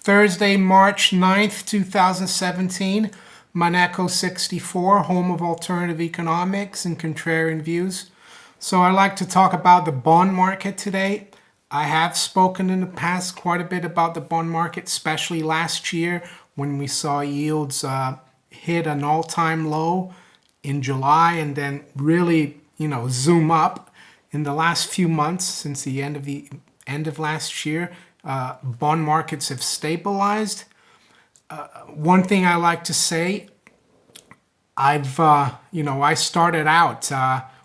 Thursday, March 9th, 2017. Monaco 64, home of alternative economics and contrarian views. So I'd like to talk about the bond market today. I have spoken in the past quite a bit about the bond market, especially last year when we saw yields hit an all-time low in July and then really, zoom up in the last few months since the end of last year. Bond markets have stabilized. One thing I like to say, I started out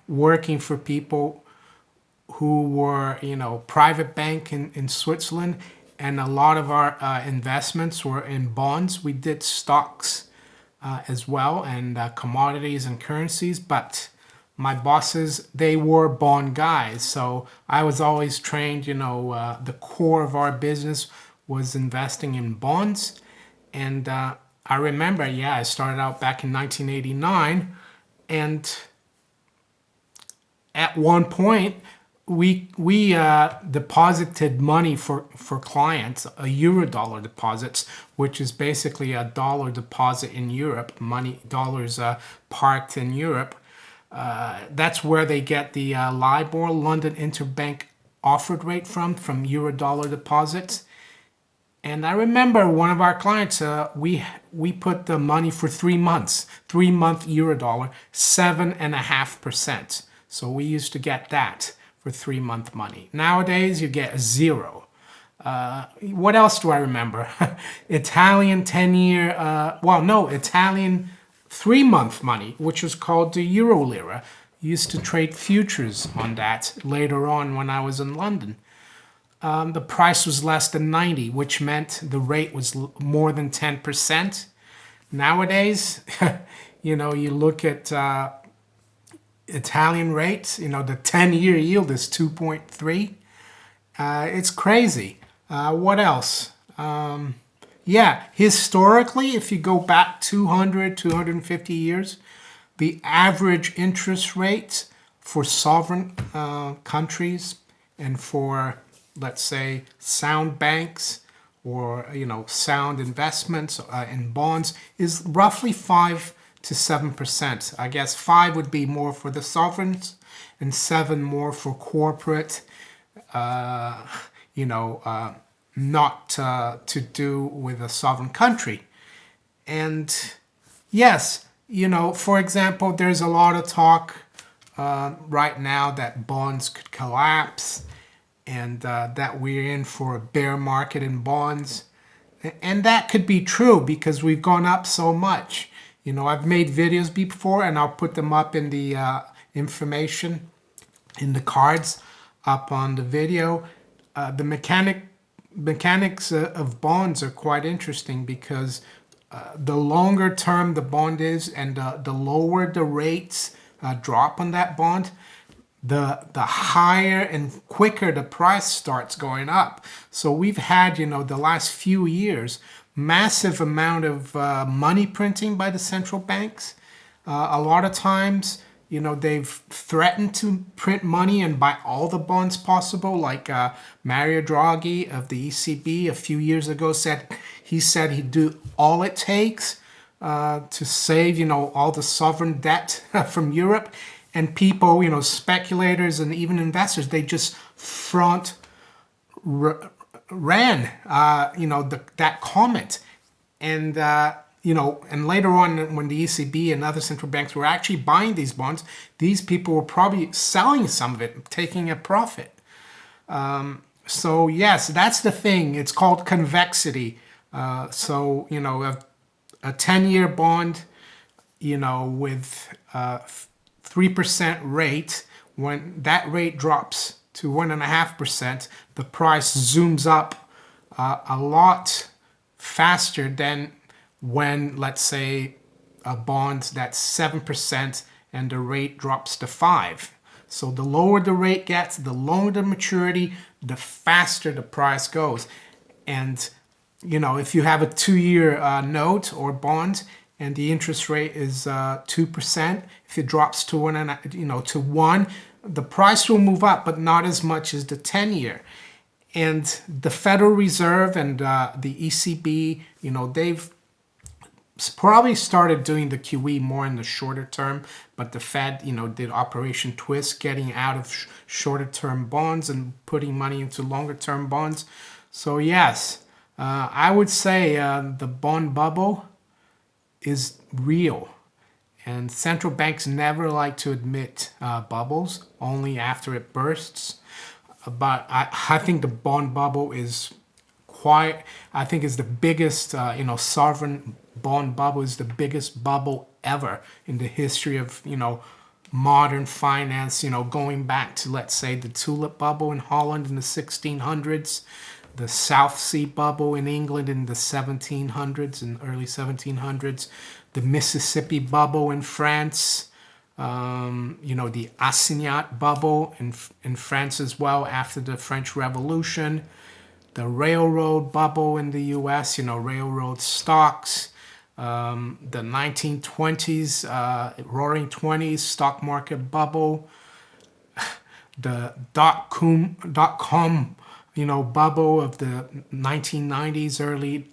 working for people who were, private bank in Switzerland, and a lot of our investments were in bonds. We did stocks as well, and commodities and currencies, but my bosses, they were bond guys. So I was always trained, the core of our business was investing in bonds. And I remember, I started out back in 1989. And at one point, we deposited money for clients, a euro-dollar deposits, which is basically a dollar deposit in Europe, dollars parked in Europe. That's where they get the LIBOR, London Interbank Offered Rate from euro-dollar deposits. And I remember one of our clients, we put the money for 3 months, 3-month euro-dollar, 7.5%. So we used to get that for 3-month money. Nowadays, you get 0. What else do I remember? Italian 10-year, Italian 3-month money, which was called the euro lira. Used to trade futures on that later on when I was in London. The price was less than 90, which meant the rate was more than 10%. Nowadays, you look at Italian rates, the 10-year yield is 2.3. It's crazy. What else? Historically, if you go back 250 years, the average interest rate for sovereign countries and for, let's say, sound banks or, sound investments in bonds is roughly 5 to 7%. I guess 5 would be more for the sovereigns and 7 more for corporate, not to do with a sovereign country. And yes, for example, there's a lot of talk right now that bonds could collapse and that we're in for a bear market in bonds. And that could be true because we've gone up so much. I've made videos before, and I'll put them up in the information, in the cards up on the video. The mechanics of bonds are quite interesting because the longer term the bond is and the lower the rates drop on that bond, the higher and quicker the price starts going up. So we've had, the last few years, massive amount of money printing by the central banks. A lot of times, they've threatened to print money and buy all the bonds possible, like Mario Draghi of the ECB a few years ago said he'd do all it takes to save, all the sovereign debt from Europe. And people, speculators and even investors, they just ran, that comment. And, and later on when the ECB and other central banks were actually buying these bonds, these people were probably selling some of it, taking a profit. So yes, that's the thing. It's called convexity. A 10-year bond, with 3% rate, when that rate drops to 1.5%, the price zooms up a lot faster than when, let's say, a bond that's 7% and the rate drops to 5. So the lower the rate gets, the longer the maturity, the faster the price goes. And, if you have a 2-year note or bond and the interest rate is 2%, if it drops to 1, the price will move up, but not as much as the 10-year. And the Federal Reserve and the ECB, they've probably started doing the QE more in the shorter term, but the Fed, did Operation Twist, getting out of shorter term bonds and putting money into longer term bonds. So yes, I would say the bond bubble is real. And central banks never like to admit bubbles, only after it bursts. But I think the bond bubble is I think is the biggest, sovereign bond bubble is the biggest bubble ever in the history of, modern finance, going back to, let's say, the tulip bubble in Holland in the 1600s, the South Sea bubble in England in the 1700s and early 1700s, the Mississippi bubble in France, the assignat bubble in France as well after the French Revolution, the railroad bubble in the US, railroad stocks, the 1920s, roaring 20s stock market bubble, the dot-com, bubble of the 1990s, early,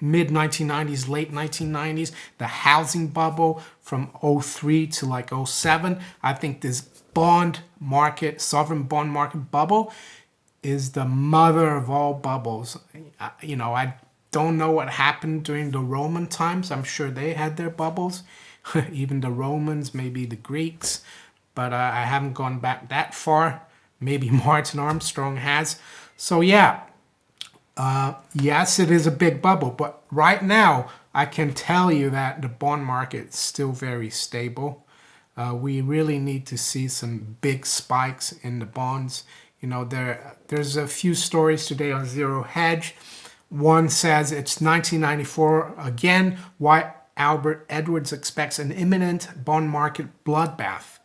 mid 1990s, late 1990s, the housing bubble from '03 to like '07. I think this sovereign bond market bubble is the mother of all bubbles. I don't know what happened during the Roman times. I'm sure they had their bubbles, even the Romans, maybe the Greeks, but I haven't gone back that far. Maybe Martin Armstrong has. So yeah, yes, it is a big bubble, but right now I can tell you that the bond market is still very stable. We really need to see some big spikes in the bonds. There's a few stories today on Zero Hedge. One says it's 1994 again, why Albert Edwards expects an imminent bond market bloodbath.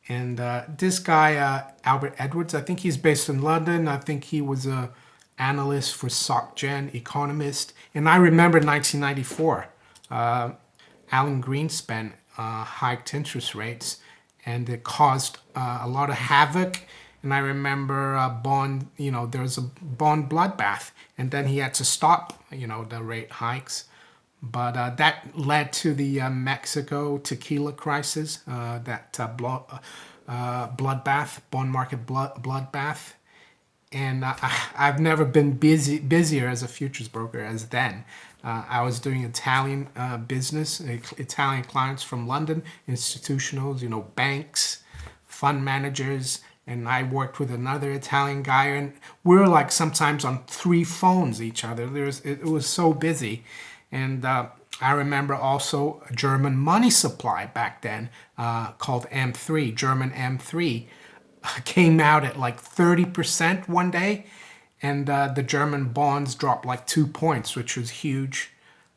And this guy, Albert Edwards, I think he's based in London. I think he was a analyst for SocGen, economist. And I remember 1994, Alan Greenspan hiked interest rates, and it caused a lot of havoc. And I remember there was a bond bloodbath, and then he had to stop, the rate hikes. But that led to the Mexico tequila crisis, bloodbath, bond market bloodbath. And I've never been busier as a futures broker as then. I was doing Italian business, Italian clients from London, institutionals, banks, fund managers, and I worked with another Italian guy, and we were like sometimes on 3 phones each other. It was so busy. And I remember also a German money supply back then called M3, German M3, came out at like 30% one day, and the German bonds dropped like 2 points, which was huge.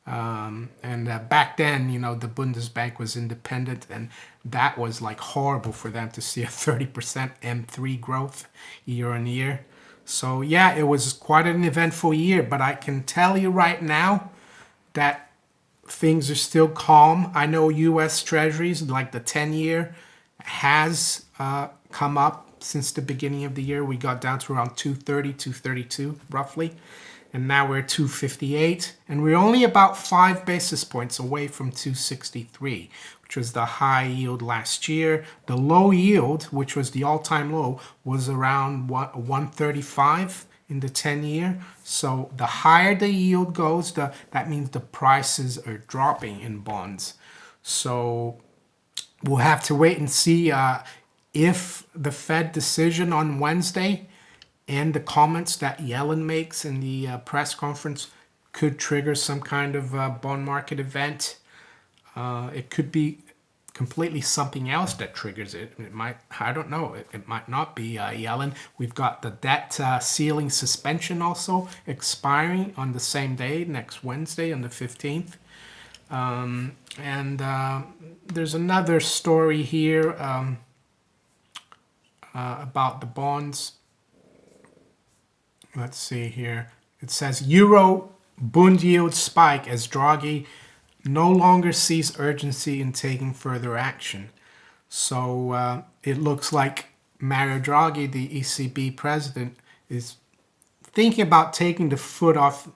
And back then, the Bundesbank was independent, and that was like horrible for them to see a 30% M3 growth year on year. So yeah, it was quite an eventful year, but I can tell you right now that things are still calm. I know U.S. Treasuries, like the 10-year, has come up since the beginning of the year. We got down to around 230, 232 roughly. And now we're 258. And we're only about 5 basis points away from 263, which was the high yield last year. The low yield, which was the all-time low, was around 135 in the 10-year. So the higher the yield goes, that means the prices are dropping in bonds. So we'll have to wait and see if the Fed decision on Wednesday and the comments that Yellen makes in the press conference could trigger some kind of bond market event. It could be completely something else that triggers it. It might, I don't know, it might not be Yellen. We've got the debt ceiling suspension also expiring on the same day, next Wednesday on the 15th. And there's another story here about the bonds. Let's see here. It says Euro Bund yield spike as Draghi no longer sees urgency in taking further action. So it looks like Mario Draghi, the ECB president, is thinking about taking the foot off,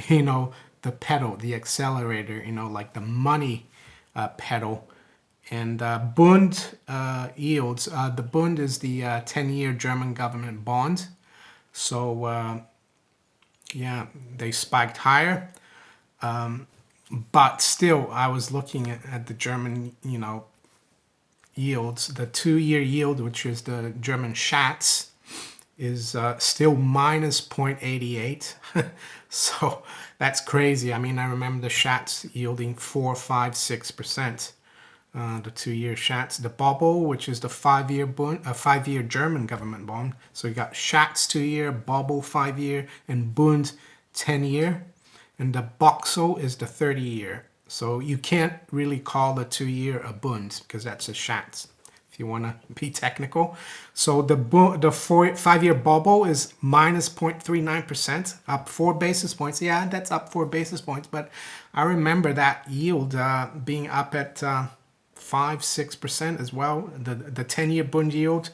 the pedal, the accelerator, like the money pedal. And Bund yields. The Bund is the 10-year German government bond. So yeah, they spiked higher. But still, I was looking at the German, yields. The 2-year yield, which is the German Schatz, is still minus 0.88. So that's crazy. I mean, I remember the Schatz yielding 4, 5, 6%. The 2-year Schatz, the Bobble, which is the 5-year bond, 5-year German government bond. So you got Schatz 2-year, Bobble 5-year, and Bund 10-year. And the Boxel is the 30-year. So you can't really call the 2-year a Bund because that's a Schatz, if you want to be technical. So the 5-year Bobble is minus 0.39%, up 4 basis points. Yeah, that's up 4 basis points. But I remember that yield being up at 5-6% as well. The 10-year Bund yield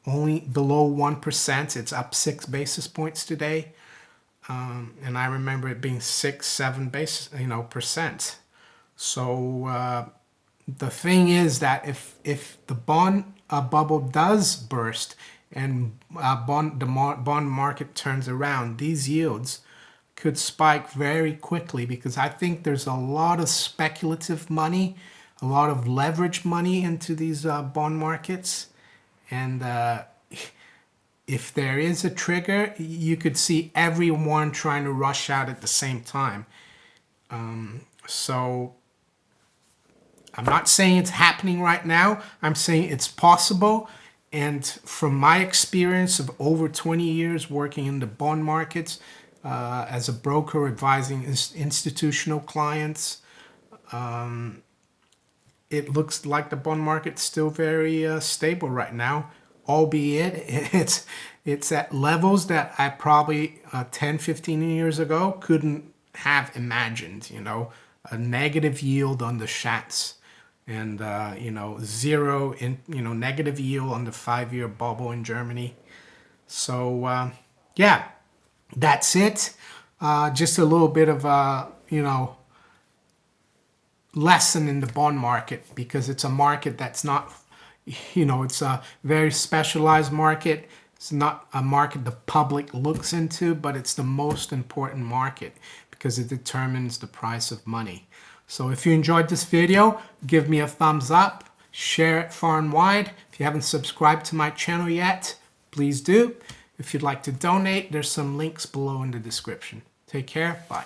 only below 1%. It's up 6 basis points today. And I remember it being 6-7 percent. So the thing is that if the bond bubble does burst and the bond market turns around, these yields could spike very quickly, because I think there's a lot of speculative money, a lot of leverage money into these bond markets. And if there is a trigger, you could see everyone trying to rush out at the same time. So I'm not saying it's happening right now. I'm saying it's possible. And from my experience of over 20 years working in the bond markets, as a broker advising institutional clients, it looks like the bond market's still very stable right now, albeit it's at levels that I probably 10, 15 years ago couldn't have imagined, a negative yield on the Schatz, and zero in negative yield on the 5-year Bubble in Germany. So yeah, that's it. Just a little bit of lesson in the bond market, because it's a market that's not, it's a very specialized market. It's not a market the public looks into, but it's the most important market because it determines the price of money. So if you enjoyed this video, give me a thumbs up, share it far and wide. If you haven't subscribed to my channel yet, please do. If you'd like to donate, there's some links below in the description. Take care. Bye.